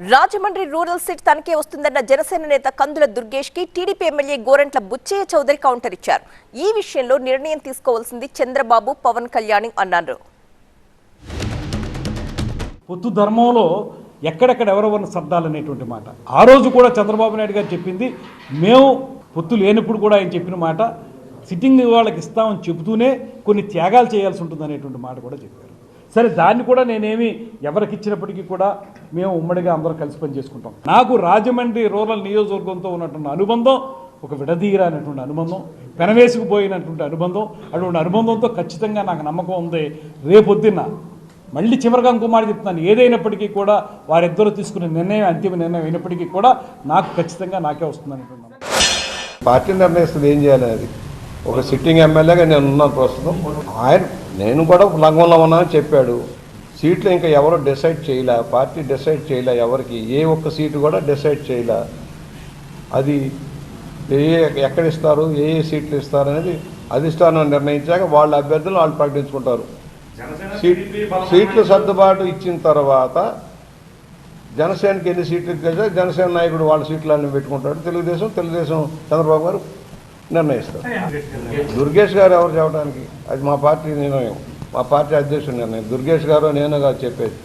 Rajahmundry rural seat తనకే వస్తుందన్న జనసేన నేత కందుల దుర్గేష్ కి TDP MLA Gorantla Butchaiah Chowdary counter ఇచ్చారు. ఈ విషయంలో నిర్ణయం తీసుకోవాల్సింది చంద్రబాబు, పవన్ కళ్యాణ్ అన్నారు. పొత్తు ధర్మంలో ఎక్కడెక్కడ ఎవరెవరిని సర్దాలనేటువంటి మాట ఆ రోజు కూడా చంద్రబాబు నాయుడు గారు చెప్పింది. మేము పొత్తు లేనప్పుడు కూడా ఆయన చెప్పిన మాట సిట్టింగ్ వాళ్ళకి ఇస్తామని చెబుతూనే కొన్ని త్యాగాలు చేయాల్సి ఉంటుంది అనేటువంటి మాట కూడా చెప్పారు. సరే, దాన్ని కూడా నేనేమి ఎవరికి ఇచ్చినప్పటికీ కూడా మేము ఉమ్మడిగా అందరం కలిసి పని చేసుకుంటాం. నాకు రాజమండ్రి రూరల్ నియోజకవర్గంతో ఉన్నటువంటి అనుబంధం ఒక విడదీయరానటువంటి అనుబంధం, పెనవేసుకుపోయినటువంటి అనుబంధం. అటువంటి అనుబంధంతో ఖచ్చితంగా నాకు నమ్మకం ఉంది. రేపొద్దున్న మళ్ళీ చివరిగా ఇంకో మాట చెప్తున్నాను, ఏదైనప్పటికీ కూడా వారిద్దరూ తీసుకునే నిర్ణయం అంతిమ నిర్ణయం అయినప్పటికీ కూడా నాకు ఖచ్చితంగా నాకే వస్తుంది అనుకుంటున్నాను. పార్టీ నిర్ణయిస్తుంది ఏం చేయాలి. అది ఒక సిట్టింగ్ ఎమ్మెల్యేగా నేను ఉన్నాను ప్రస్తుతం. నేను కూడా లంఘంలో ఉన్నానని చెప్పాడు. సీట్లు ఇంకా ఎవరు డిసైడ్ చేయలే, పార్టీ డిసైడ్ చేయలే, ఎవరికి ఏ ఒక్క సీటు కూడా డిసైడ్ చేయలే. అది ఎక్కడ ఇస్తారు, ఏ సీట్లు ఇస్తారు అనేది అధిష్టానం నిర్ణయించాక వాళ్ళ అభ్యర్థులు వాళ్ళు ప్రకటించుకుంటారు. సీట్లు సర్దుబాటు ఇచ్చిన తర్వాత జనసేనకి ఎన్ని సీట్లు ఇస్తే జనసేన నాయకుడు వాళ్ళ సీట్లన్నీ పెట్టుకుంటాడు. తెలుగుదేశం చంద్రబాబు గారు నిర్ణయిస్తారు. దుర్గేష్ గారు ఎవరు చెప్పడానికి, అది మా పార్టీ నిర్ణయం, మా పార్టీ అధ్యక్షుడు నిర్ణయం. దుర్గేష్ గారు నేను కాదు చెప్పేది.